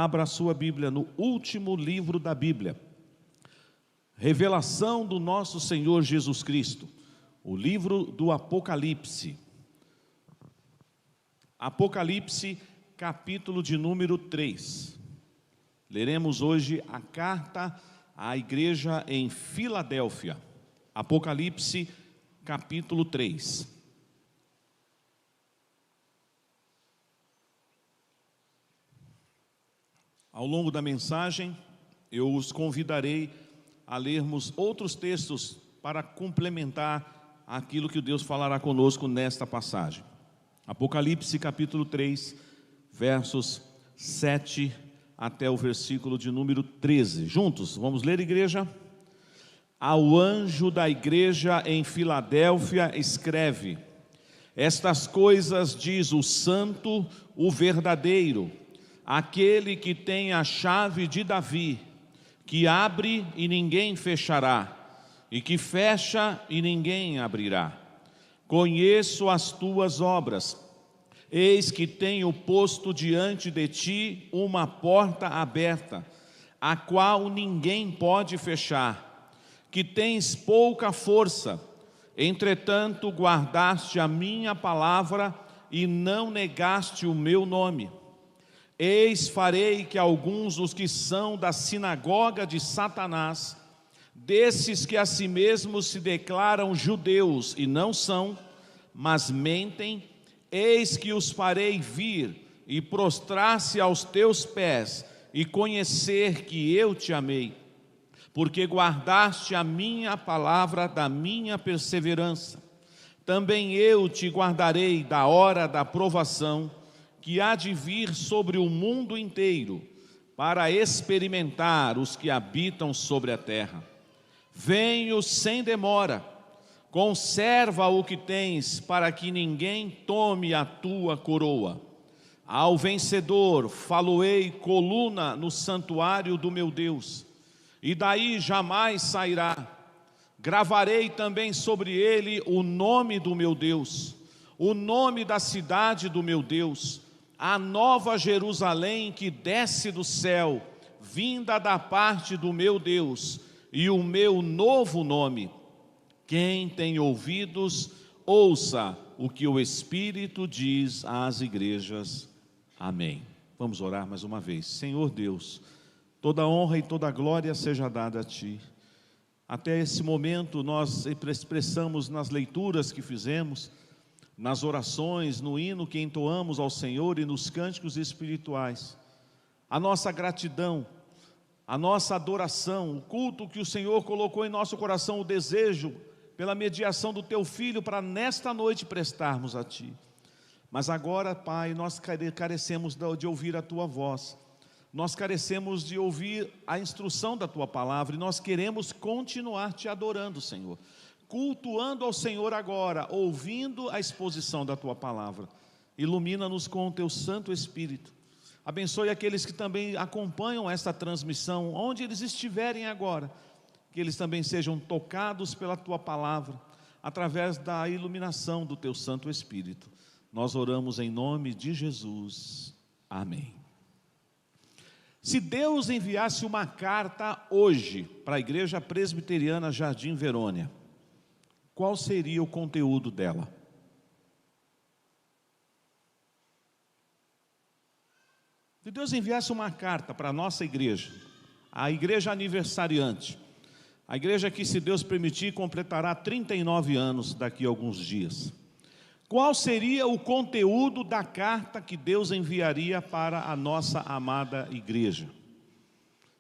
Abra a sua Bíblia no último livro da Bíblia, revelação do nosso Senhor Jesus Cristo, o livro do Apocalipse. Apocalipse, capítulo de número 3. Leremos hoje a carta à igreja em Filadélfia. Apocalipse, capítulo 3. Ao longo da mensagem, eu os convidarei a lermos outros textos para complementar aquilo que Deus falará conosco nesta passagem. Apocalipse capítulo 3, versos 7 até o versículo de número 13. Juntos, vamos ler, igreja? Ao anjo da igreja em Filadélfia escreve: estas coisas diz o santo, o verdadeiro, aquele que tem a chave de Davi, que abre e ninguém fechará, e que fecha e ninguém abrirá. Conheço as tuas obras, eis que tenho posto diante de ti uma porta aberta, a qual ninguém pode fechar, que tens pouca força, entretanto guardaste a minha palavra e não negaste o meu nome. Eis farei que alguns dos que são da sinagoga de Satanás, desses que a si mesmos se declaram judeus e não são, mas mentem, eis que os farei vir e prostrar-se aos teus pés e conhecer que eu te amei, porque guardaste a minha palavra da minha perseverança. Também eu te guardarei da hora da provação, que há de vir sobre o mundo inteiro, para experimentar os que habitam sobre a terra. Venho sem demora, conserva o que tens, para que ninguém tome a tua coroa. Ao vencedor faloei coluna no santuário do meu Deus, e daí jamais sairá. Gravarei também sobre ele o nome do meu Deus, o nome da cidade do meu Deus, a nova Jerusalém que desce do céu, vinda da parte do meu Deus, e o meu novo nome. Quem tem ouvidos, ouça o que o Espírito diz às igrejas. Amém. Vamos orar mais uma vez. Senhor Deus, toda honra e toda glória seja dada a Ti. Até esse momento nós expressamos nas leituras que fizemos, nas orações, no hino que entoamos ao Senhor e nos cânticos espirituais, a nossa gratidão, a nossa adoração, o culto que o Senhor colocou em nosso coração, o desejo pela mediação do Teu Filho para nesta noite prestarmos a Ti. Mas agora, Pai, nós carecemos de ouvir a Tua voz, nós carecemos de ouvir a instrução da Tua palavra, e nós queremos continuar Te adorando, Senhor, cultuando ao Senhor agora, ouvindo a exposição da Tua palavra. Ilumina-nos com o Teu Santo Espírito. Abençoe aqueles que também acompanham esta transmissão, onde eles estiverem agora, que eles também sejam tocados pela Tua palavra, através da iluminação do Teu Santo Espírito. Nós oramos em nome de Jesus. Amém. Se Deus enviasse uma carta hoje para a Igreja Presbiteriana Jardim Verônia, qual seria o conteúdo dela? Se Deus enviasse uma carta para a nossa igreja, a igreja aniversariante, a igreja que, se Deus permitir, completará 39 anos daqui a alguns dias, qual seria o conteúdo da carta que Deus enviaria para a nossa amada igreja?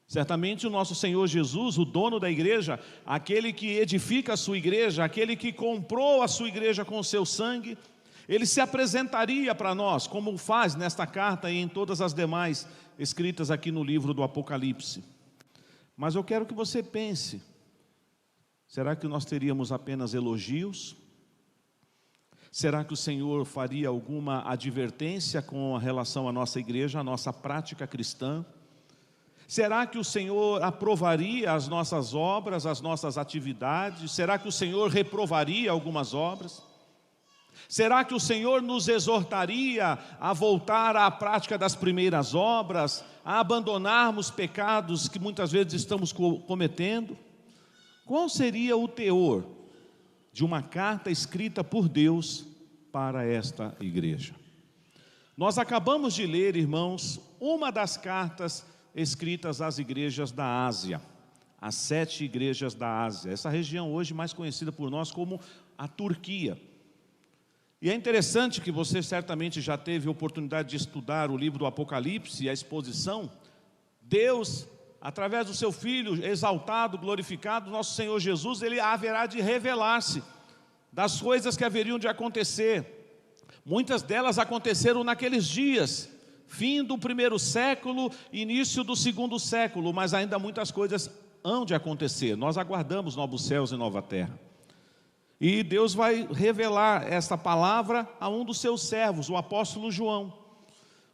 Certamente o nosso Senhor Jesus, o dono da igreja, aquele que edifica a sua igreja, aquele que comprou a sua igreja com o seu sangue, ele se apresentaria para nós, como faz nesta carta e em todas as demais escritas aqui no livro do Apocalipse. Mas eu quero que você pense, será que nós teríamos apenas elogios? Será que o Senhor faria alguma advertência com relação à nossa igreja, à nossa prática cristã? Será que o Senhor aprovaria as nossas obras, as nossas atividades? Será que o Senhor reprovaria algumas obras? Será que o Senhor nos exortaria a voltar à prática das primeiras obras, a abandonarmos pecados que muitas vezes estamos cometendo? Qual seria o teor de uma carta escrita por Deus para esta igreja? Nós acabamos de ler, irmãos, uma das cartas escritas às igrejas da Ásia, as 7 igrejas da Ásia, essa região hoje mais conhecida por nós como a Turquia. E é interessante que você certamente já teve a oportunidade de estudar o livro do Apocalipse e a exposição. Deus, através do seu Filho exaltado, glorificado, nosso Senhor Jesus, Ele haverá de revelar-se das coisas que haveriam de acontecer. Muitas delas aconteceram naqueles dias, fim do 1º século, início do 2º século, mas ainda muitas coisas hão de acontecer. Nós aguardamos novos céus e nova terra. E Deus vai revelar essa palavra a um dos seus servos, o apóstolo João.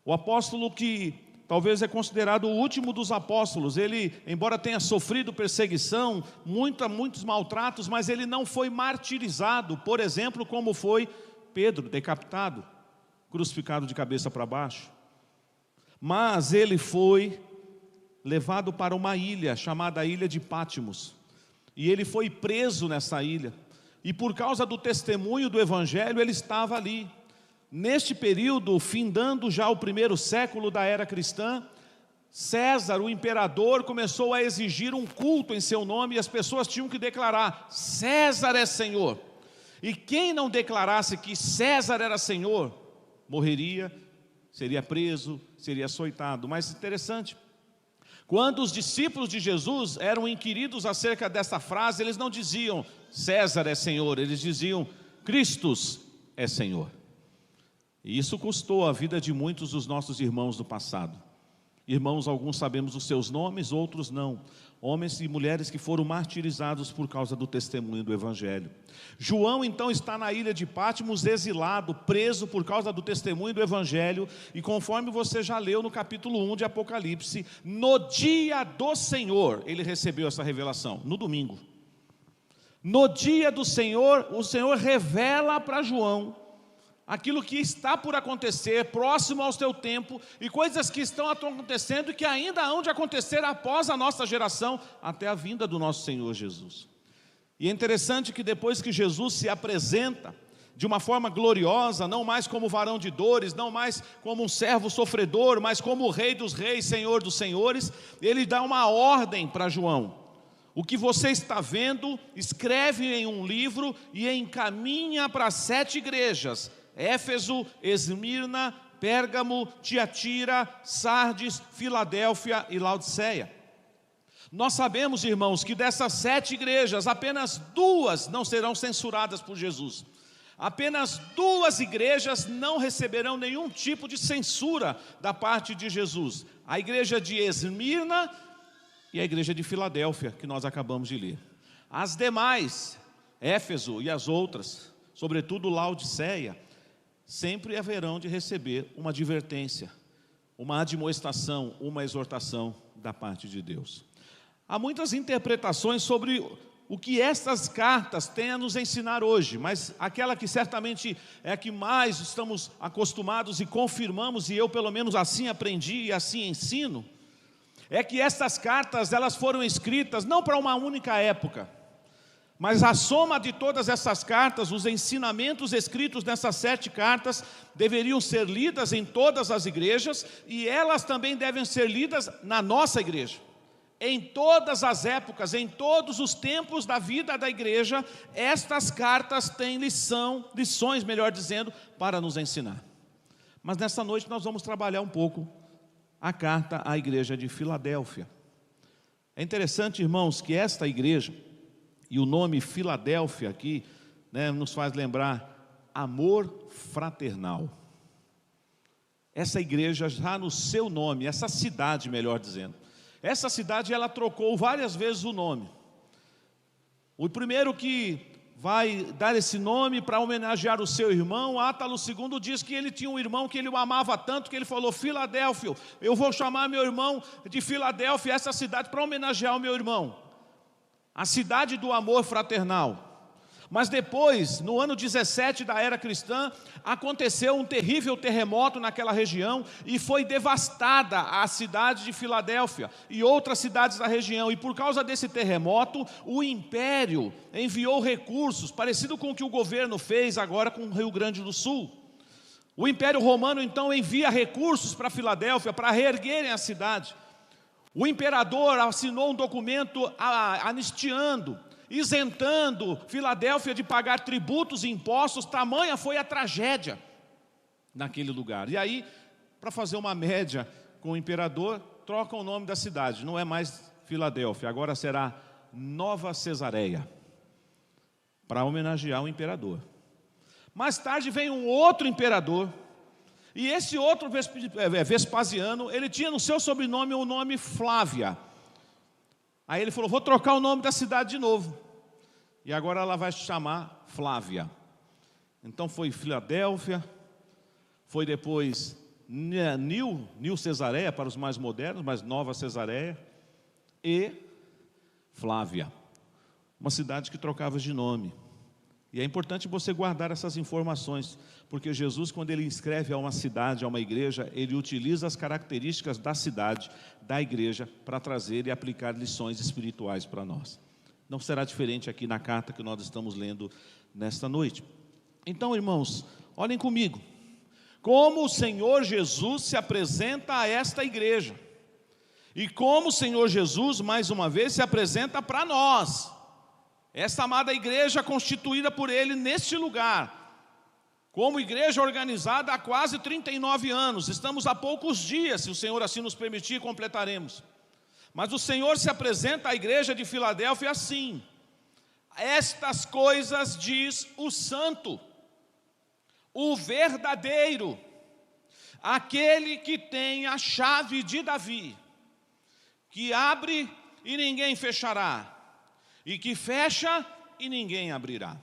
O apóstolo que talvez é considerado o último dos apóstolos. Ele, embora tenha sofrido perseguição, muitos maltratos, mas ele não foi martirizado, por exemplo, como foi Pedro, decapitado, crucificado de cabeça para baixo. Mas ele foi levado para uma ilha, chamada Ilha de Pátimos. E ele foi preso nessa ilha. E por causa do testemunho do Evangelho, ele estava ali. Neste período, findando já o 1º século da era cristã, César, o imperador, começou a exigir um culto em seu nome, e as pessoas tinham que declarar: César é Senhor. E quem não declarasse que César era Senhor, morreria, seria preso, seria açoitado. Mas interessante, quando os discípulos de Jesus eram inquiridos acerca dessa frase, eles não diziam César é Senhor, eles diziam Cristos é Senhor. E isso custou a vida de muitos dos nossos irmãos do passado. Irmãos, alguns sabemos os seus nomes, outros não. Homens e mulheres que foram martirizados por causa do testemunho do Evangelho. João então está na ilha de Pátimos, exilado, preso por causa do testemunho do Evangelho. E conforme você já leu no capítulo 1 de Apocalipse, no dia do Senhor, ele recebeu essa revelação, no domingo. No dia do Senhor, o Senhor revela para João aquilo que está por acontecer, próximo ao seu tempo, e coisas que estão acontecendo e que ainda hão de acontecer após a nossa geração, até a vinda do nosso Senhor Jesus. E é interessante que depois que Jesus se apresenta de uma forma gloriosa, não mais como varão de dores, não mais como um servo sofredor, mas como o Rei dos Reis, Senhor dos Senhores, ele dá uma ordem para João: o que você está vendo, escreve em um livro e encaminha para as 7 igrejas: Éfeso, Esmirna, Pérgamo, Tiatira, Sardes, Filadélfia e Laodiceia. Nós sabemos, irmãos, que dessas 7 igrejas, apenas 2 não serão censuradas por Jesus. Apenas 2 igrejas não receberão nenhum tipo de censura da parte de Jesus: a igreja de Esmirna e a igreja de Filadélfia, que nós acabamos de ler. As demais, Éfeso e as outras, sobretudo Laodiceia, sempre haverão de receber uma advertência, uma admoestação, uma exortação da parte de Deus. Há muitas interpretações sobre o que estas cartas têm a nos ensinar hoje, mas aquela que certamente é a que mais estamos acostumados e confirmamos, e eu pelo menos assim aprendi e assim ensino, é que estas cartas, elas foram escritas não para uma única época, mas a soma de todas essas cartas, os ensinamentos escritos nessas 7 cartas, deveriam ser lidas em todas as igrejas, e elas também devem ser lidas na nossa igreja. Em todas as épocas, em todos os tempos da vida da igreja, estas cartas têm lições, melhor dizendo, para nos ensinar. Mas nessa noite nós vamos trabalhar um pouco a carta à igreja de Filadélfia. É interessante, irmãos, que esta igreja, e o nome Filadélfia aqui, nos faz lembrar amor fraternal. Essa igreja já no seu nome, essa cidade, melhor dizendo, essa cidade ela trocou várias vezes o nome. O primeiro que vai dar esse nome para homenagear o seu irmão, Átalo II, diz que ele tinha um irmão que ele o amava tanto que ele falou: Filadélfia, eu vou chamar meu irmão de Filadélfia, essa cidade, para homenagear o meu irmão. A cidade do amor fraternal. Mas depois, no ano 17 da era cristã, aconteceu um terrível terremoto naquela região e foi devastada a cidade de Filadélfia e outras cidades da região. E por causa desse terremoto, o império enviou recursos, parecido com o que o governo fez agora com o Rio Grande do Sul. O Império Romano então envia recursos para Filadélfia para reerguerem a cidade. O imperador assinou um documento anistiando, isentando Filadélfia de pagar tributos e impostos. Tamanha foi a tragédia naquele lugar. E aí, para fazer uma média com o imperador, troca o nome da cidade. Não é mais Filadélfia, agora será Nova Cesareia, para homenagear o imperador. Mais tarde vem um outro imperador, e esse outro Vespasiano, ele tinha no seu sobrenome o nome Flávia. Aí ele falou, vou trocar o nome da cidade de novo. E agora ela vai se chamar Flávia. Então foi Filadélfia, foi depois New Cesareia, para os mais modernos, mas Nova Cesareia, e Flávia. Uma cidade que trocava de nome. E é importante você guardar essas informações, porque Jesus, quando ele escreve a uma cidade, a uma igreja, ele utiliza as características da cidade, da igreja, para trazer e aplicar lições espirituais para nós. Não será diferente aqui na carta que nós estamos lendo nesta noite. Então, irmãos, olhem comigo, como o Senhor Jesus se apresenta a esta igreja, e como o Senhor Jesus, mais uma vez, se apresenta para nós. Esta amada igreja constituída por Ele neste lugar, como igreja organizada há quase 39 anos, estamos há poucos dias, se o Senhor assim nos permitir, completaremos. Mas o Senhor se apresenta à igreja de Filadélfia assim: estas coisas diz o santo, o verdadeiro, aquele que tem a chave de Davi, que abre e ninguém fechará, e que fecha e ninguém abrirá.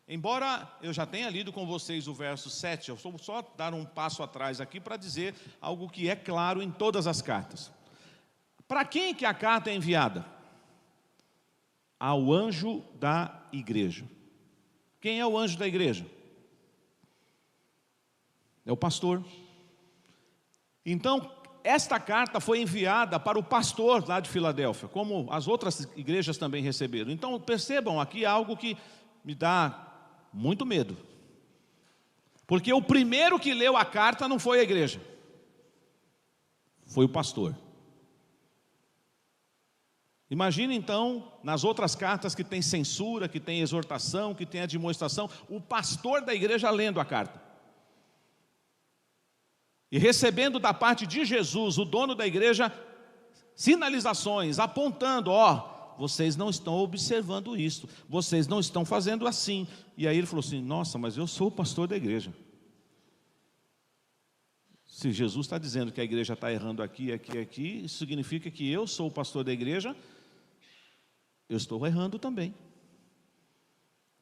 Embora eu já tenha lido com vocês o verso 7, eu vou só dar um passo atrás aqui para dizer algo que é claro em todas as cartas. Para quem que a carta é enviada? Ao anjo da igreja. Quem é o anjo da igreja? É o pastor. Então, esta carta foi enviada para o pastor lá de Filadélfia, como as outras igrejas também receberam. Então percebam aqui algo que me dá muito medo. Porque o primeiro que leu a carta não foi a igreja, foi o pastor. Imagine então, nas outras cartas que tem censura, que tem exortação, que tem admoestação, o pastor da igreja lendo a carta. E recebendo da parte de Jesus, o dono da igreja, sinalizações, apontando, vocês não estão observando isso, vocês não estão fazendo assim. E aí ele falou assim, nossa, mas eu sou o pastor da igreja. Se Jesus está dizendo que a igreja está errando aqui, isso significa que eu sou o pastor da igreja, eu estou errando também.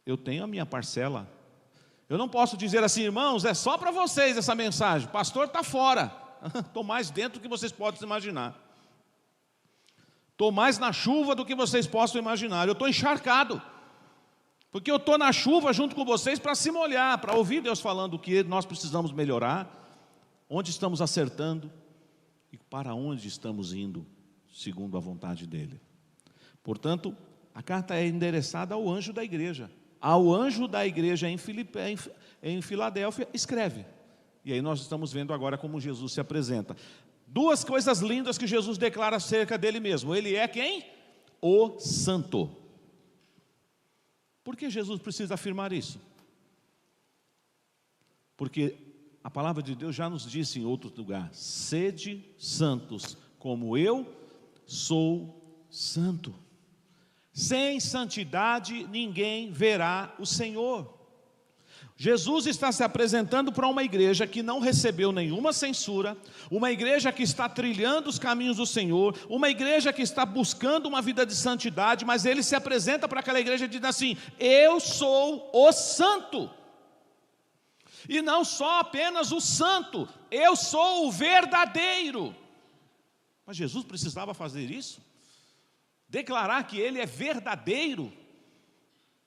Eu tenho a minha parcela. Eu não posso dizer assim, irmãos, é só para vocês essa mensagem, o pastor está fora. Estou mais dentro do que vocês podem imaginar. Estou mais na chuva do que vocês possam imaginar. Eu estou encharcado, porque eu estou na chuva junto com vocês para se molhar, para ouvir Deus falando o que nós precisamos melhorar, onde estamos acertando e para onde estamos indo, segundo a vontade dEle. Portanto, a carta é endereçada ao anjo da igreja. Ao anjo da igreja em Filadélfia, escreve. E aí nós estamos vendo agora como Jesus se apresenta. Duas coisas lindas que Jesus declara acerca dele mesmo. Ele é quem? O santo. Por que Jesus precisa afirmar isso? Porque a palavra de Deus já nos disse em outro lugar: sede santos, como eu sou santo. Sem santidade ninguém verá o Senhor. Jesus está se apresentando para uma igreja que não recebeu nenhuma censura, uma igreja que está trilhando os caminhos do Senhor, uma igreja que está buscando uma vida de santidade, mas ele se apresenta para aquela igreja e diz assim: eu sou o santo. E não só apenas o santo, eu sou o verdadeiro. Mas Jesus precisava fazer isso? Declarar que ele é verdadeiro?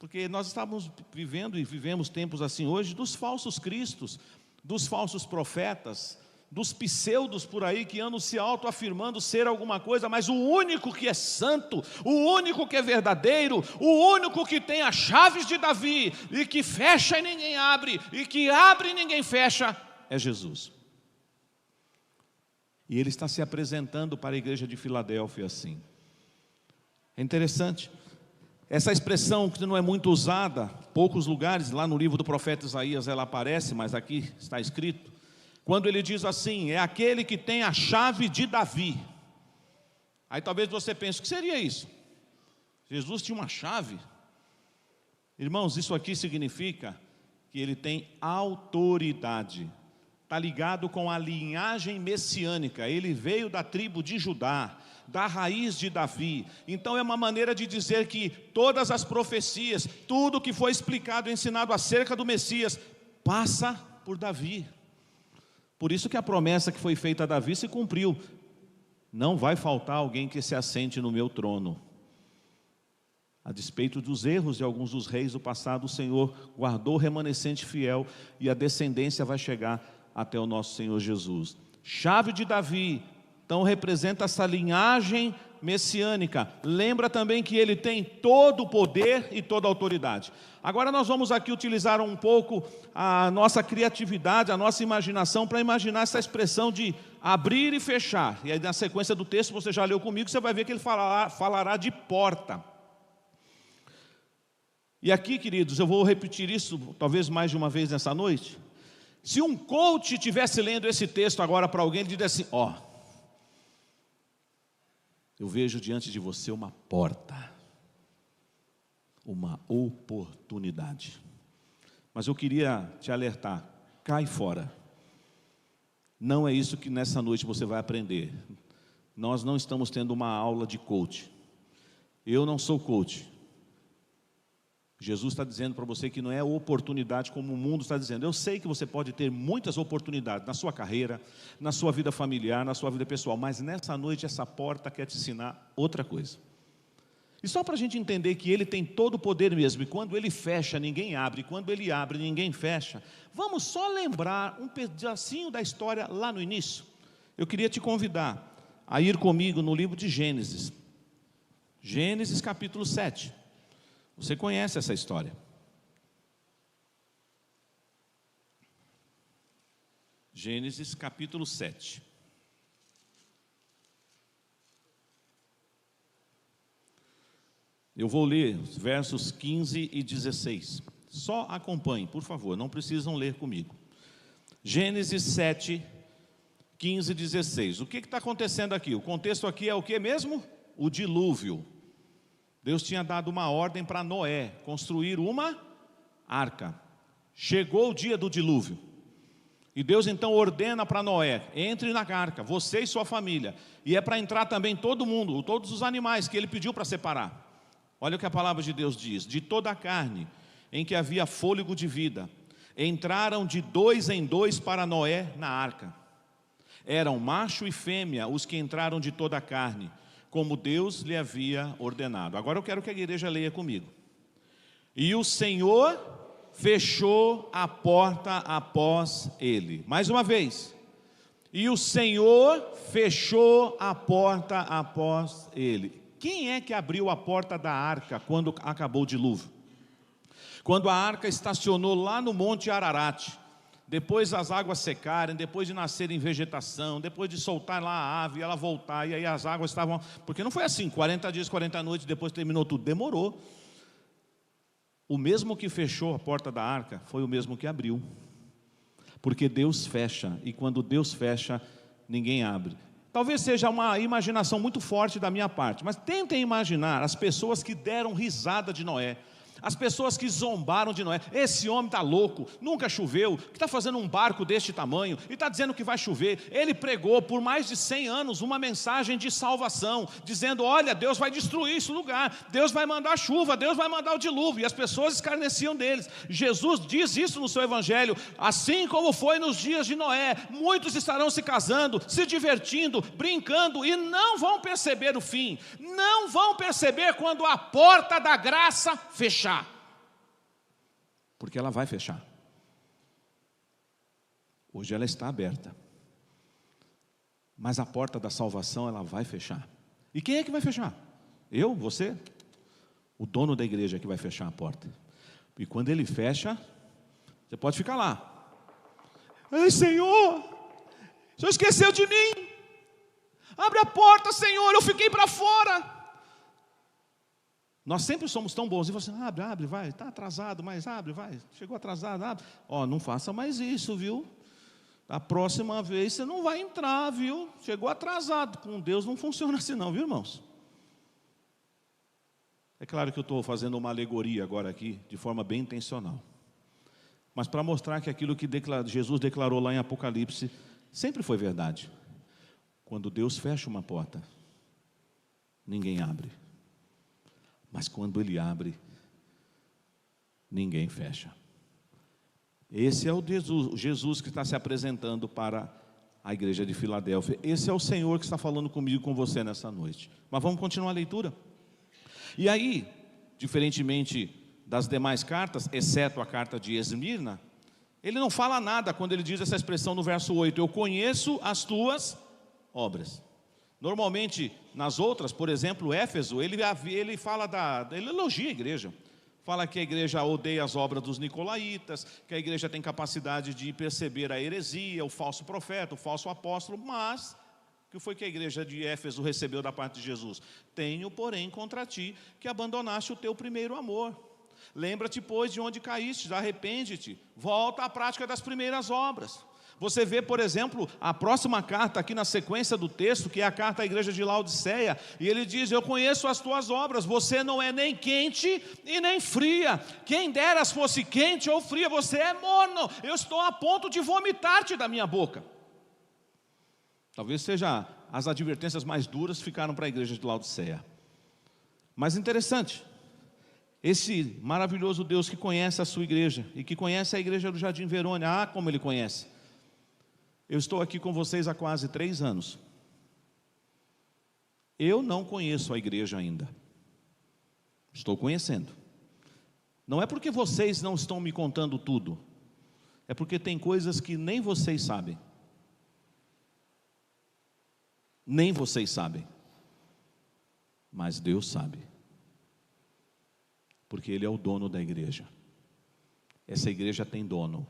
Porque nós estávamos vivendo e vivemos tempos assim hoje dos falsos cristos, dos falsos profetas, dos pseudos por aí que andam se autoafirmando ser alguma coisa, mas o único que é santo, o único que é verdadeiro, o único que tem as chaves de Davi, e que fecha e ninguém abre, e que abre e ninguém fecha, é Jesus. E ele está se apresentando para a igreja de Filadélfia assim. É interessante, essa expressão que não é muito usada, poucos lugares, lá no livro do profeta Isaías ela aparece, mas aqui está escrito, quando ele diz assim, é aquele que tem a chave de Davi. Aí talvez você pense, o que seria isso? Jesus tinha uma chave? Irmãos, isso aqui significa que ele tem autoridade. Está ligado com a linhagem messiânica. Ele veio da tribo de Judá, da raiz de Davi. Então é uma maneira de dizer que todas as profecias, tudo que foi explicado e ensinado acerca do Messias, passa por Davi. Por isso que a promessa que foi feita a Davi se cumpriu. Não vai faltar alguém que se assente no meu trono. A despeito dos erros de alguns dos reis do passado, o Senhor guardou o remanescente fiel e a descendência vai chegar até o nosso Senhor Jesus. Chave de Davi, então representa essa linhagem messiânica. Lembra também que ele tem todo o poder e toda a autoridade. Agora nós vamos aqui utilizar um pouco a nossa criatividade, a nossa imaginação para imaginar essa expressão de abrir e fechar. E aí na sequência do texto, você já leu comigo, você vai ver que ele falará de porta. E aqui, queridos, eu vou repetir isso talvez mais de uma vez nessa noite. Se um coach estivesse lendo esse texto agora para alguém, ele diria assim, eu vejo diante de você uma porta, uma oportunidade. Mas eu queria te alertar, cai fora. Não é isso que nessa noite você vai aprender. Nós não estamos tendo uma aula de coach. Eu não sou coach. Jesus está dizendo para você que não é oportunidade como o mundo está dizendo. Eu sei que você pode ter muitas oportunidades na sua carreira, na sua vida familiar, na sua vida pessoal, mas nessa noite essa porta quer te ensinar outra coisa. E só para a gente entender que ele tem todo o poder mesmo, e quando ele fecha, ninguém abre, e quando ele abre, ninguém fecha, vamos só lembrar um pedacinho da história lá no início. Eu queria te convidar a ir comigo no livro de Gênesis. Gênesis capítulo 7. Você conhece essa história. Gênesis capítulo 7. Eu vou ler os versos 15 e 16. Só acompanhe, por favor, não precisam ler comigo. Gênesis 7, 15 e 16. O que está acontecendo aqui? O contexto aqui é o que mesmo? O dilúvio. Deus tinha dado uma ordem para Noé construir uma arca. Chegou o dia do dilúvio. E Deus então ordena para Noé, entre na arca, você e sua família. E é para entrar também todo mundo, todos os animais que ele pediu para separar. Olha o que a palavra de Deus diz. De toda a carne em que havia fôlego de vida, entraram de 2 em 2 para Noé na arca. Eram macho e fêmea os que entraram de toda a carne, como Deus lhe havia ordenado. Agora eu quero que a igreja leia comigo. E o Senhor fechou a porta após ele. Mais uma vez. E o Senhor fechou a porta após ele. Quem é que abriu a porta da arca quando acabou o dilúvio? Quando a arca estacionou lá no Monte Ararat, depois as águas secarem, depois de nascerem vegetação, depois de soltar lá a ave, ela voltar, e aí as águas estavam... Porque não foi assim, 40 dias, 40 noites, depois terminou tudo, demorou. O mesmo que fechou a porta da arca, foi o mesmo que abriu. Porque Deus fecha, e quando Deus fecha, ninguém abre. Talvez seja uma imaginação muito forte da minha parte, mas tentem imaginar as pessoas que deram risada de Noé, as pessoas que zombaram de Noé. Esse homem está louco, nunca choveu, que está fazendo um barco deste tamanho e está dizendo que vai chover. Ele pregou por mais de 100 anos uma mensagem de salvação, dizendo, olha, Deus vai destruir esse lugar, Deus vai mandar chuva, Deus vai mandar o dilúvio, e as pessoas escarneciam deles. Jesus diz isso no seu evangelho, assim como foi nos dias de Noé, muitos estarão se casando, se divertindo, brincando, e não vão perceber o fim, não vão perceber quando a porta da graça fechar. porque ela vai fechar. Hoje ela está aberta, mas a porta da salvação ela vai fechar. E quem é que vai fechar? Eu? Você? O dono da igreja é que vai fechar a porta. E quando ele fecha, você pode ficar lá. Ei, Senhor, o Senhor esqueceu de mim. Abre a porta, Senhor, eu fiquei para fora. Nós sempre somos tão bons. E você, abre, vai, está atrasado, mas abre, vai. Chegou atrasado, abre. Não faça mais isso, viu? A próxima vez você não vai entrar, viu? Chegou atrasado. Com Deus não funciona assim não, viu, irmãos? É claro que eu estou fazendo uma alegoria agora aqui, de forma bem intencional. Mas para mostrar que aquilo que Jesus declarou lá em Apocalipse, sempre foi verdade. Quando Deus fecha uma porta, ninguém abre. Mas quando Ele abre, ninguém fecha. Esse é o Jesus que está se apresentando para a igreja de Filadélfia. Esse é o Senhor que está falando comigo e com você nessa noite. Mas vamos continuar a leitura. E aí, diferentemente das demais cartas, exceto a carta de Esmirna, ele não fala nada quando ele diz essa expressão no verso 8, eu conheço as tuas obras. Normalmente, nas outras, por exemplo, Éfeso, ele fala ele elogia a igreja. Fala que a igreja odeia as obras dos nicolaítas, que a igreja tem capacidade de perceber a heresia, o falso profeta, o falso apóstolo, mas o que foi que a igreja de Éfeso recebeu da parte de Jesus? Tenho, porém, contra ti que abandonaste o teu primeiro amor. Lembra-te, pois, de onde caíste, arrepende-te, volta à prática das primeiras obras. Você vê, por exemplo, a próxima carta aqui na sequência do texto, que é a carta à igreja de Laodiceia, e ele diz, eu conheço as tuas obras, você não é nem quente e nem fria, quem deras fosse quente ou fria, você é morno, eu estou a ponto de vomitar-te da minha boca. Talvez seja as advertências mais duras ficaram para a igreja de Laodiceia. Mas interessante, esse maravilhoso Deus que conhece a sua igreja, e que conhece a igreja do Jardim Verônia, como Ele conhece. Eu estou aqui com vocês há quase 3 anos. Eu não conheço a igreja ainda. Estou conhecendo. Não é porque vocês não estão me contando tudo. É porque tem coisas que nem vocês sabem. Nem vocês sabem. Mas Deus sabe. Porque Ele é o dono da igreja. Essa igreja tem dono.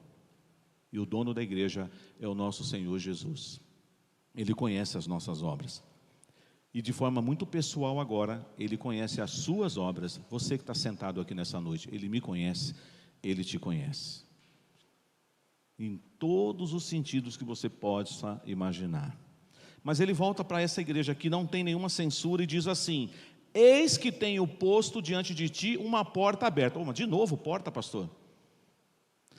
E o dono da igreja é o nosso Senhor Jesus. Ele conhece as nossas obras. E de forma muito pessoal agora, Ele conhece as suas obras. Você que está sentado aqui nessa noite, Ele me conhece, Ele te conhece. Em todos os sentidos que você possa imaginar. Mas Ele volta para essa igreja que não tem nenhuma censura e diz assim, eis que tenho posto diante de ti uma porta aberta. De novo, porta, pastor?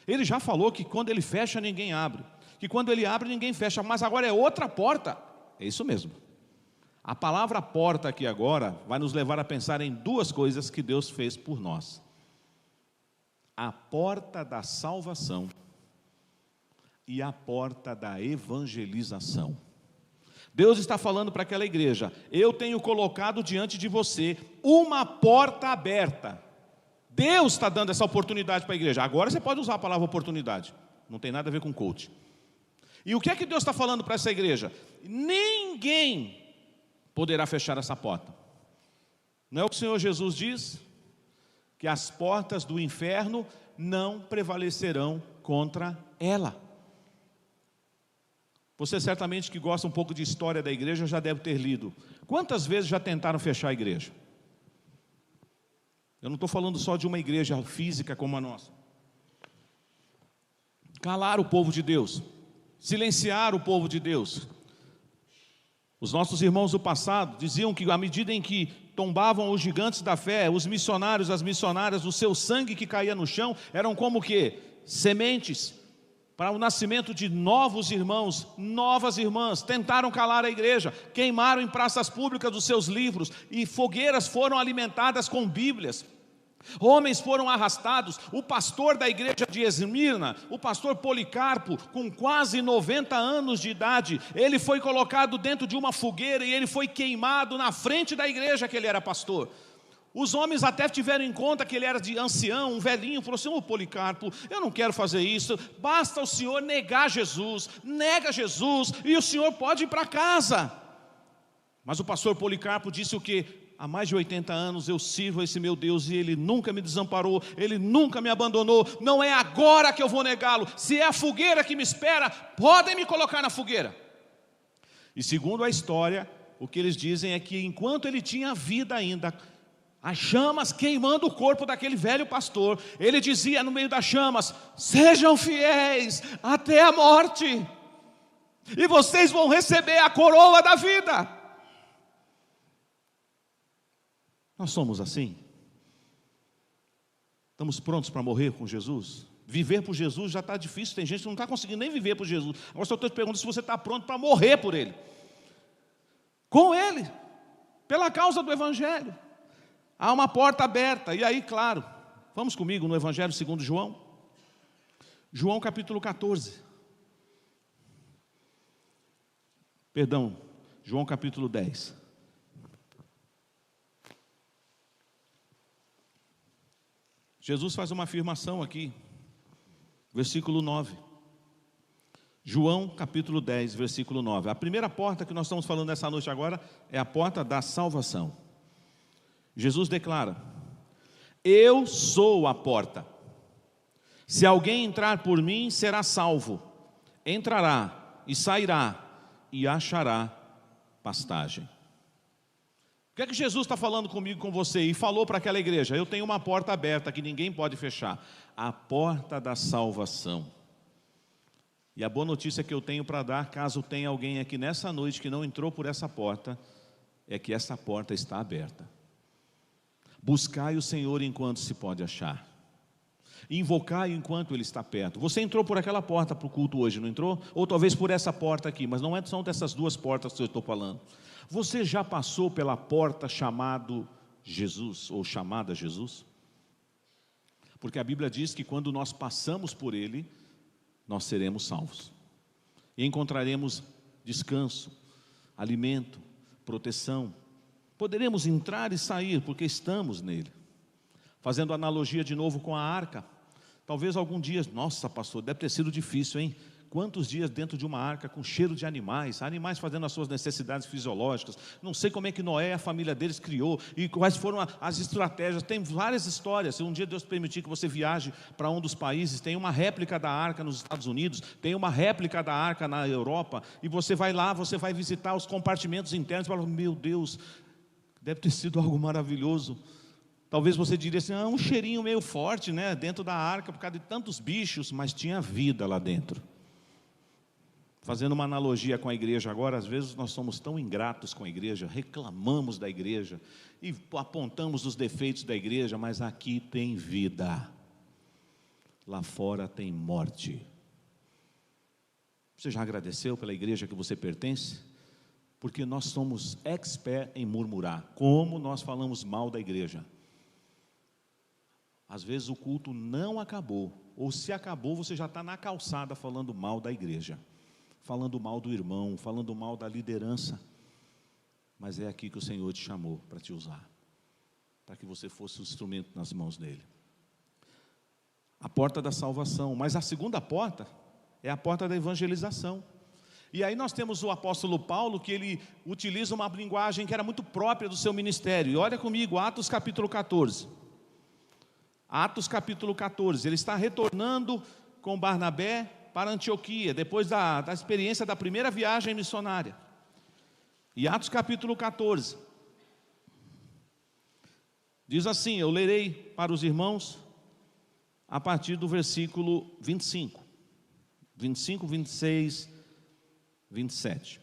Ele já falou que quando Ele fecha, ninguém abre. Que quando Ele abre, ninguém fecha. Mas agora é outra porta. É isso mesmo. A palavra porta aqui agora vai nos levar a pensar em 2 coisas que Deus fez por nós. A porta da salvação e a porta da evangelização. Deus está falando para aquela igreja, eu tenho colocado diante de você uma porta aberta. Deus está dando essa oportunidade para a igreja. Agora você pode usar a palavra oportunidade. Não tem nada a ver com coach. E o que é que Deus está falando para essa igreja? Ninguém poderá fechar essa porta. Não é o que o Senhor Jesus diz? Que as portas do inferno não prevalecerão contra ela. Você certamente que gosta um pouco de história da igreja já deve ter lido. Quantas vezes já tentaram fechar a igreja? Eu não estou falando só de uma igreja física como a nossa. Calar o povo de Deus, silenciar o povo de Deus. Os nossos irmãos do passado diziam que à medida em que tombavam os gigantes da fé, os missionários, as missionárias, o seu sangue que caía no chão, eram como que sementes para o nascimento de novos irmãos, novas irmãs. Tentaram calar a igreja, queimaram em praças públicas os seus livros, e fogueiras foram alimentadas com bíblias. Homens foram arrastados. O pastor da igreja de Esmirna, o pastor Policarpo, com quase 90 anos de idade, ele foi colocado dentro de uma fogueira e ele foi queimado na frente da igreja que ele era pastor. Os homens até tiveram em conta que ele era de ancião, um velhinho. Falou assim: ô Policarpo, eu não quero fazer isso. Basta o senhor negar Jesus. Nega Jesus e o senhor pode ir para casa. Mas o pastor Policarpo disse o quê? Há mais de 80 anos eu sirvo a esse meu Deus e Ele nunca me desamparou, Ele nunca me abandonou. Não é agora que eu vou negá-lo. Se é a fogueira que me espera, podem me colocar na fogueira. E segundo a história, o que eles dizem é que enquanto ele tinha vida ainda, as chamas queimando o corpo daquele velho pastor, ele dizia no meio das chamas: sejam fiéis até a morte, e vocês vão receber a coroa da vida. Nós somos assim? Estamos prontos para morrer com Jesus? Viver por Jesus já está difícil, tem gente que não está conseguindo nem viver por Jesus. Agora só estou te perguntando se você está pronto para morrer por Ele, com Ele, pela causa do Evangelho. Há uma porta aberta, e aí, claro, vamos comigo no Evangelho segundo João. João capítulo 14. Perdão, João capítulo 10. Jesus faz uma afirmação aqui, versículo 9. João capítulo 10, versículo 9. A primeira porta que nós estamos falando nessa noite agora é a porta da salvação. Jesus declara: eu sou a porta. Se alguém entrar por mim, será salvo. Entrará e sairá e achará pastagem. O que é que Jesus está falando comigo, com você? E falou para aquela igreja: eu tenho uma porta aberta que ninguém pode fechar. A porta da salvação. E a boa notícia que eu tenho para dar, caso tenha alguém aqui nessa noite que não entrou por essa porta, é que essa porta está aberta. Buscai o Senhor enquanto se pode achar. Invocai enquanto Ele está perto. Você entrou por aquela porta para o culto hoje, não entrou? Ou talvez por essa porta aqui, mas não são dessas duas portas que eu estou falando. Você já passou pela porta chamado Jesus, ou chamada Jesus? Porque a Bíblia diz que quando nós passamos por Ele, nós seremos salvos. E encontraremos descanso, alimento, proteção. Poderemos entrar e sair, porque estamos nele. Fazendo analogia de novo com a arca. Talvez algum dia, nossa pastor, deve ter sido difícil, hein? Quantos dias dentro de uma arca com cheiro de animais, animais fazendo as suas necessidades fisiológicas. Não sei como é que Noé e a família deles criou, e quais foram as estratégias. Tem várias histórias. Se um dia Deus permitir que você viaje para um dos países, tem uma réplica da arca nos Estados Unidos, tem uma réplica da arca na Europa, e você vai lá, você vai visitar os compartimentos internos e fala: meu Deus, deve ter sido algo maravilhoso. Talvez você diria assim: um cheirinho meio forte, né, dentro da arca por causa de tantos bichos, mas tinha vida lá dentro. Fazendo uma analogia com a igreja agora, às vezes nós somos tão ingratos com a igreja, reclamamos da igreja e apontamos os defeitos da igreja, mas aqui tem vida, lá fora tem morte. Você já agradeceu pela igreja que você pertence? Porque nós somos expert em murmurar, como nós falamos mal da igreja. Às vezes o culto não acabou, ou se acabou, você já está na calçada falando mal da igreja, falando mal do irmão, falando mal da liderança. Mas é aqui que o Senhor te chamou para te usar, para que você fosse o instrumento nas mãos dele. A porta da salvação. Mas a segunda porta é a porta da evangelização. E aí nós temos o apóstolo Paulo, que ele utiliza uma linguagem que era muito própria do seu ministério. E olha comigo, Atos capítulo 14. Atos capítulo 14, ele está retornando com Barnabé para Antioquia, depois da experiência da primeira viagem missionária. E Atos capítulo 14, diz assim, eu lerei para os irmãos a partir do versículo 25, 26, 27.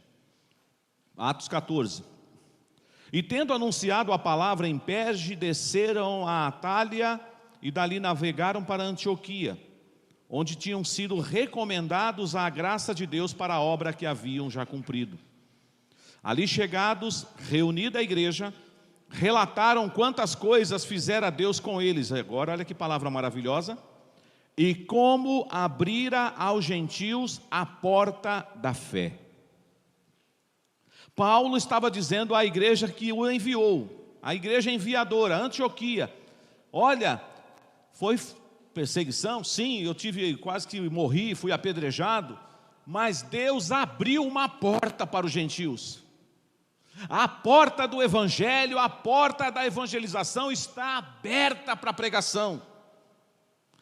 Atos 14. E tendo anunciado a palavra em Perge, desceram a Atália e dali navegaram para Antioquia, onde tinham sido recomendados à graça de Deus para a obra que haviam já cumprido. Ali chegados, reunida a igreja, relataram quantas coisas fizera Deus com eles. Agora olha que palavra maravilhosa. E como abrira aos gentios a porta da fé. Paulo estava dizendo à igreja que o enviou, a igreja enviadora, Antioquia. Olha, foi perseguição, sim, eu quase que morri, fui apedrejado, mas Deus abriu uma porta para os gentios. A porta do evangelho, a porta da evangelização está aberta para a pregação.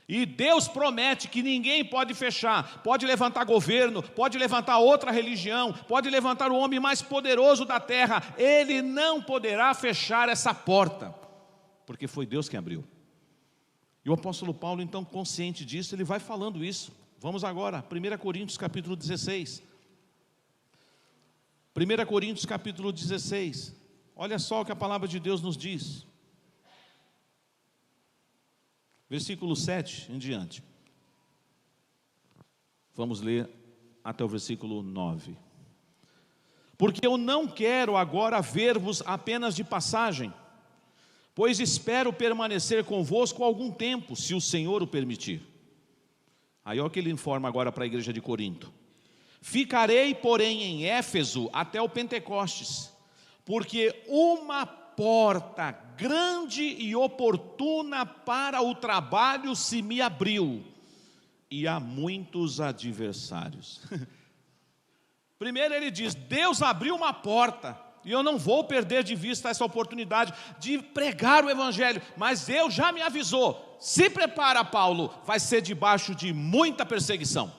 E Deus promete que ninguém pode fechar. Pode levantar governo, pode levantar outra religião, pode levantar o homem mais poderoso da terra. Ele não poderá fechar essa porta, porque foi Deus quem abriu. E o apóstolo Paulo, então, consciente disso, ele vai falando isso. Vamos agora, 1 Coríntios capítulo 16. 1 Coríntios capítulo 16. Olha só o que a palavra de Deus nos diz. Versículo 7 em diante. Vamos ler até o versículo 9. Porque eu não quero agora ver-vos apenas de passagem, pois espero permanecer convosco algum tempo, se o Senhor o permitir. Aí olha o que ele informa agora para a igreja de Corinto. Ficarei, porém, em Éfeso até o Pentecostes, porque uma porta grande e oportuna para o trabalho se me abriu, e há muitos adversários. Primeiro ele diz, Deus abriu uma porta, e eu não vou perder de vista essa oportunidade de pregar o evangelho, mas Deus já me avisou, se prepara, Paulo, vai ser debaixo de muita perseguição.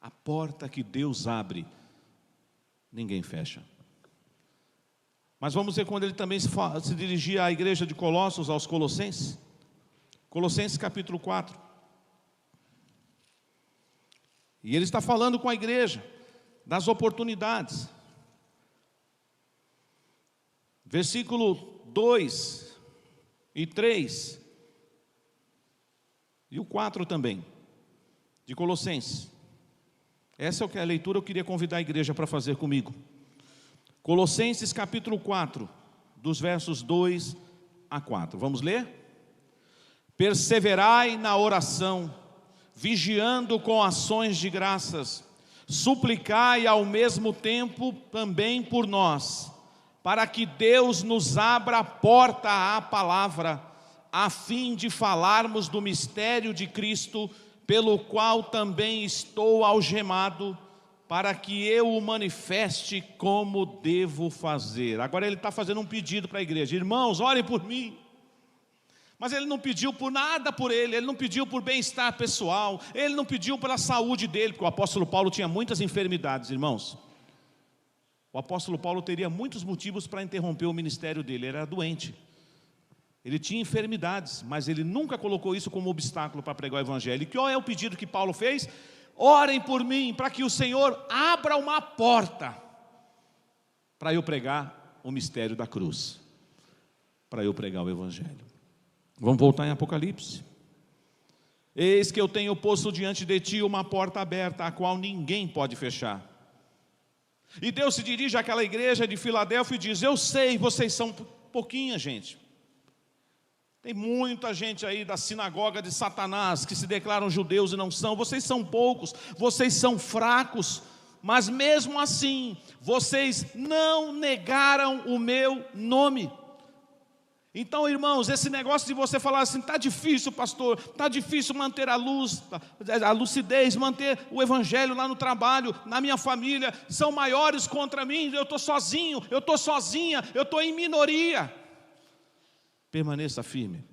A porta que Deus abre, ninguém fecha. Mas vamos ver quando ele também se dirigia à igreja de Colossos, aos Colossenses. Colossenses capítulo 4. E ele está falando com a igreja das oportunidades. Versículo 2 e 3. E o 4 também, de Colossenses. Essa é a leitura que eu queria convidar a igreja para fazer comigo. Colossenses capítulo 4, dos versos 2 a 4. Vamos ler? Perseverai na oração, vigiando com ações de graças, suplicai ao mesmo tempo também por nós, para que Deus nos abra a porta à palavra, a fim de falarmos do mistério de Cristo, pelo qual também estou algemado, para que eu o manifeste como devo fazer. Agora ele está fazendo um pedido para a igreja. Irmãos, orem por mim. Mas ele não pediu por nada por ele não pediu por bem-estar pessoal, ele não pediu pela saúde dele, porque o apóstolo Paulo tinha muitas enfermidades, irmãos. O apóstolo Paulo teria muitos motivos para interromper o ministério dele, ele era doente. Ele tinha enfermidades, mas ele nunca colocou isso como obstáculo para pregar o evangelho. E qual é o pedido que Paulo fez? Orem por mim, para que o Senhor abra uma porta, para eu pregar o mistério da cruz, para eu pregar o evangelho. Vamos voltar em Apocalipse. Eis que eu tenho posto diante de ti uma porta aberta, a qual ninguém pode fechar. E Deus se dirige àquela igreja de Filadélfia e diz, eu sei, vocês são pouquinha gente. Tem muita gente aí da sinagoga de Satanás que se declaram judeus e não são. Vocês são poucos, vocês são fracos, mas mesmo assim, vocês não negaram o meu nome. Então, irmãos, esse negócio de você falar assim, está difícil, pastor, está difícil manter a luz, a lucidez, manter o evangelho lá no trabalho, na minha família, são maiores contra mim, eu estou sozinho, eu estou sozinha, eu estou em minoria. Permaneça firme,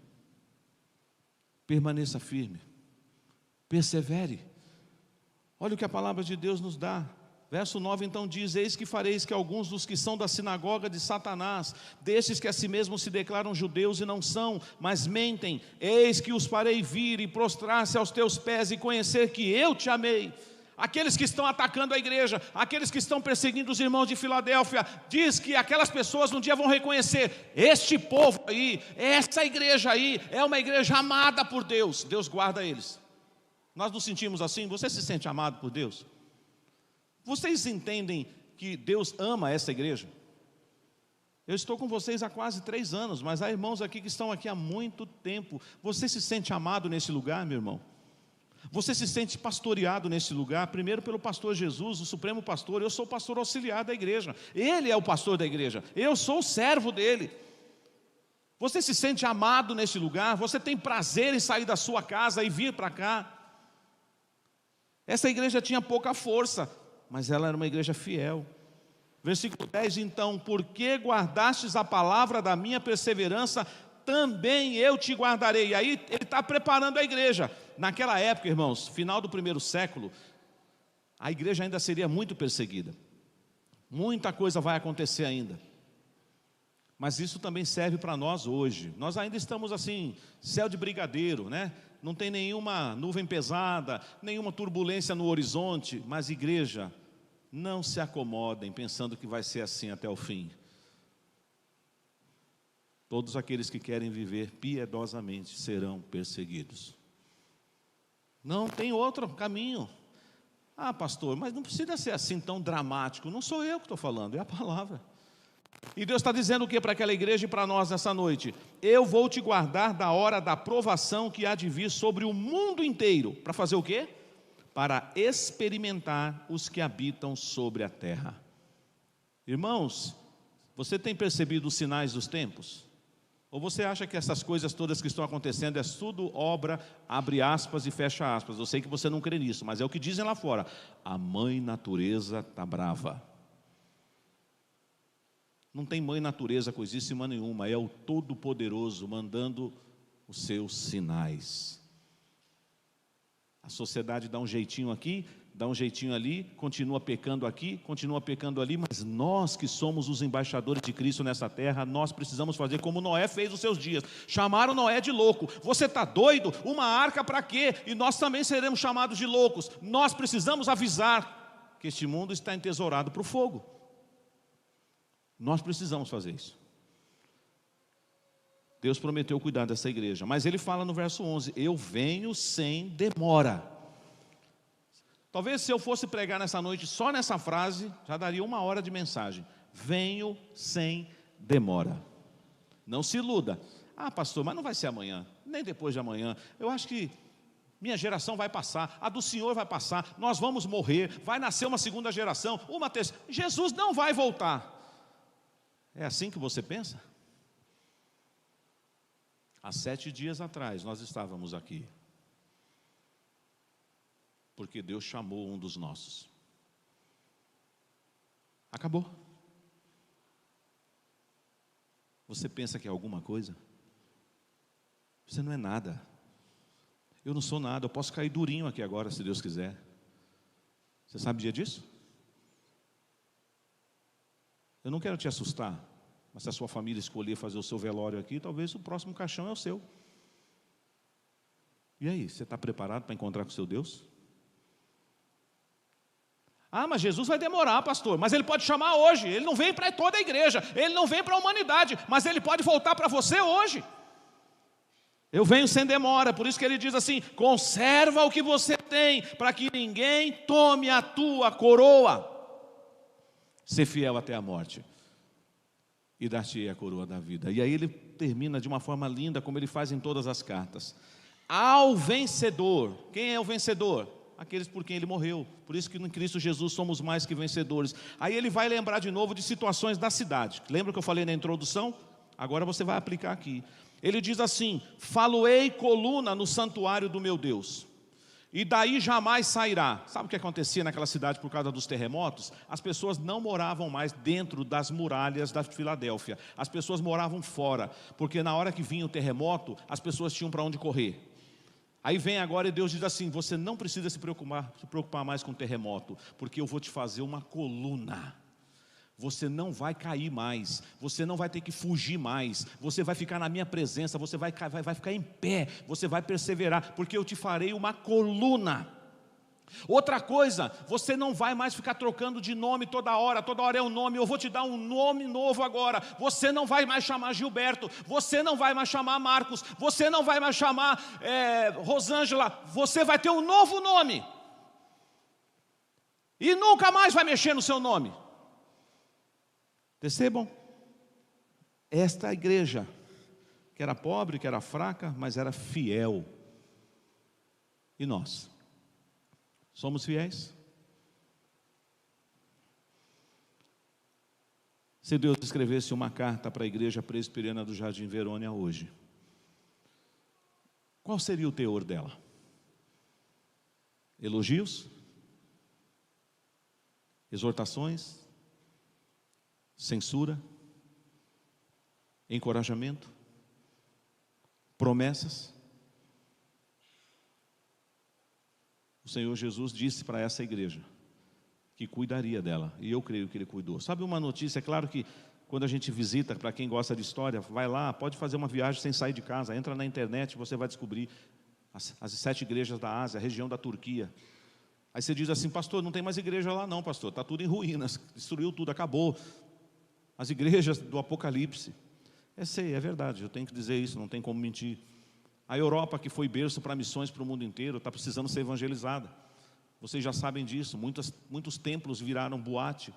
persevere. Olha o que a palavra de Deus nos dá. Verso 9 então diz, eis que fareis que alguns dos que são da sinagoga de Satanás, destes que a si mesmos se declaram judeus e não são, mas mentem, eis que os farei vir e prostrar-se aos teus pés e conhecer que eu te amei. Aqueles que estão atacando a igreja, aqueles que estão perseguindo os irmãos de Filadélfia, diz que aquelas pessoas um dia vão reconhecer, este povo aí, essa igreja aí, é uma igreja amada por Deus, Deus guarda eles. Nós nos sentimos assim, você se sente amado por Deus? Vocês entendem que Deus ama essa igreja? Eu estou com vocês há quase 3 anos, mas há irmãos aqui que estão aqui há muito tempo. Você se sente amado nesse lugar, meu irmão? Você se sente pastoreado nesse lugar, primeiro pelo pastor Jesus, o supremo pastor. Eu sou o pastor auxiliar da igreja, ele é o pastor da igreja, eu sou o servo dele. Você se sente amado nesse lugar, você tem prazer em sair da sua casa e vir para cá. Essa igreja tinha pouca força, mas ela era uma igreja fiel. Versículo 10, então, porque guardastes a palavra da minha perseverança, também eu te guardarei. E aí ele está preparando a igreja. Naquela época, irmãos, final do primeiro século, a igreja ainda seria muito perseguida. Muita coisa vai acontecer ainda. Mas isso também serve para nós hoje. Nós ainda estamos assim, céu de brigadeiro, né? Não tem nenhuma nuvem pesada, nenhuma turbulência no horizonte. Mas igreja, não se acomodem pensando que vai ser assim até o fim. Todos aqueles que querem viver piedosamente serão perseguidos. Não tem outro caminho. Ah, pastor, mas não precisa ser assim tão dramático. Não sou eu que estou falando, é a palavra. E Deus está dizendo o que para aquela igreja e para nós nessa noite? Eu vou te guardar da hora da provação que há de vir sobre o mundo inteiro. Para fazer o quê? Para experimentar os que habitam sobre a terra. Irmãos, você tem percebido os sinais dos tempos? Ou você acha que essas coisas todas que estão acontecendo é tudo obra, abre aspas e fecha aspas? Eu sei que você não crê nisso, mas é o que dizem lá fora. A mãe natureza está brava. Não tem mãe natureza coisíssima nenhuma, é o Todo-Poderoso mandando os seus sinais. A sociedade dá um jeitinho aqui, dá um jeitinho ali, continua pecando aqui, continua pecando ali, mas nós que somos os embaixadores de Cristo nessa terra, nós precisamos fazer como Noé fez os seus dias. Chamaram Noé de louco. Você está doido? Uma arca para quê? E nós também seremos chamados de loucos. Nós precisamos avisar que este mundo está entesourado para o fogo. Nós precisamos fazer isso. Deus prometeu cuidar dessa igreja, mas ele fala no verso 11, eu venho sem demora. Talvez se eu fosse pregar nessa noite só nessa frase, já daria 1 hora de mensagem. Venho sem demora. Não se iluda. Ah, pastor, mas não vai ser amanhã, nem depois de amanhã. Eu acho que minha geração vai passar, a do Senhor vai passar, nós vamos morrer, vai nascer uma segunda geração, uma terceira. Jesus não vai voltar. É assim que você pensa? Há 7 dias atrás nós estávamos aqui, porque Deus chamou um dos nossos. Acabou. Você pensa que é alguma coisa? Você não é nada. Eu não sou nada, eu posso cair durinho aqui agora, se Deus quiser. Você sabe o dia disso? Eu não quero te assustar, mas se a sua família escolher fazer o seu velório aqui, talvez o próximo caixão é o seu. E aí, você está preparado para encontrar com o seu Deus? Ah, mas Jesus vai demorar, pastor, mas ele pode chamar hoje. Ele não vem para toda a igreja, ele não vem para a humanidade, mas ele pode voltar para você hoje. Eu venho sem demora, por isso que ele diz assim, conserva o que você tem, para que ninguém tome a tua coroa. Ser fiel até a morte, e dar-te a coroa da vida. E aí ele termina de uma forma linda, como ele faz em todas as cartas. Ao vencedor, quem é o vencedor? Aqueles por quem ele morreu. Por isso que em Cristo Jesus somos mais que vencedores. Aí ele vai lembrar de novo de situações da cidade. Lembra que eu falei na introdução? Agora você vai aplicar aqui. Ele diz assim, faloei coluna no santuário do meu Deus, e daí jamais sairá. Sabe o que acontecia naquela cidade por causa dos terremotos? As pessoas não moravam mais dentro das muralhas da Filadélfia. As pessoas moravam fora, porque na hora que vinha o terremoto, as pessoas tinham para onde correr. Aí vem agora e Deus diz assim, você não precisa se preocupar mais com o terremoto, porque eu vou te fazer uma coluna. Você não vai cair mais, você não vai ter que fugir mais, você vai ficar na minha presença, você vai ficar em pé, você vai perseverar, porque eu te farei uma coluna. Outra coisa, você não vai mais ficar trocando de nome toda hora é um nome, eu vou te dar um nome novo agora. Você não vai mais chamar Gilberto, você não vai mais chamar Marcos, você não vai mais chamar Rosângela, você vai ter um novo nome, e nunca mais vai mexer no seu nome. Percebam? Esta igreja, que era pobre, que era fraca, mas era fiel. E nós? Somos fiéis? Se Deus escrevesse uma carta para a igreja presbiteriana do Jardim Verônia hoje, qual seria o teor dela? Elogios? Exortações? Censura? Encorajamento? Promessas? O Senhor Jesus disse para essa igreja que cuidaria dela, e eu creio que Ele cuidou. Sabe uma notícia? É claro que quando a gente visita, para quem gosta de história, vai lá, pode fazer uma viagem sem sair de casa, entra na internet, você vai descobrir as 7 igrejas da Ásia, a região da Turquia. Aí você diz assim: pastor, não tem mais igreja lá não, pastor, está tudo em ruínas, destruiu tudo, acabou. As igrejas do Apocalipse. É verdade, eu tenho que dizer isso, não tem como mentir. A Europa, que foi berço para missões para o mundo inteiro, está precisando ser evangelizada. Vocês já sabem disso, muitos templos viraram boate,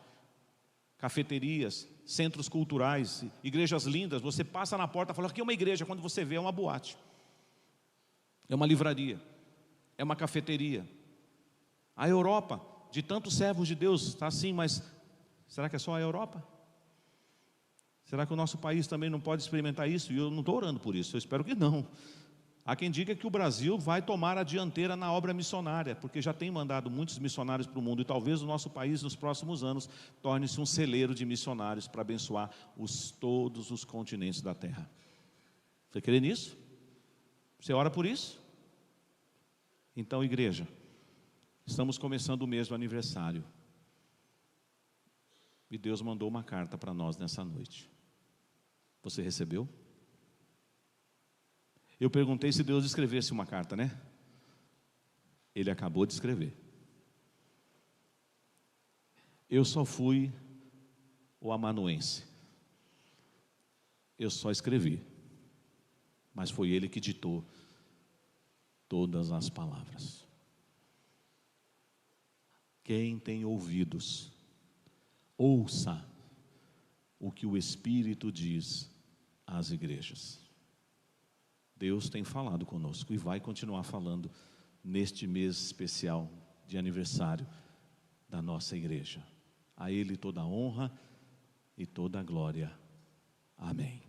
cafeterias, centros culturais, igrejas lindas. Você passa na porta e fala: aqui é uma igreja, quando você vê é uma boate, é uma livraria, é uma cafeteria. A Europa, de tantos servos de Deus, está assim, mas será que é só a Europa? Será que o nosso país também não pode experimentar isso? E eu não estou orando por isso, eu espero que não. Há quem diga que o Brasil vai tomar a dianteira na obra missionária, porque já tem mandado muitos missionários para o mundo, e talvez o nosso país nos próximos anos torne-se um celeiro de missionários para abençoar todos os continentes da terra. Você crê nisso? Você ora por isso? Então, igreja, estamos começando o mês do aniversário, e Deus mandou uma carta para nós nessa noite. Você recebeu? Eu perguntei se Deus escrevesse uma carta, né? Ele acabou de escrever. Eu só fui o amanuense. Eu só escrevi. Mas foi Ele que ditou todas as palavras. Quem tem ouvidos, ouça o que o Espírito diz às igrejas. Deus tem falado conosco e vai continuar falando neste mês especial de aniversário da nossa igreja. A Ele toda a honra e toda a glória. Amém.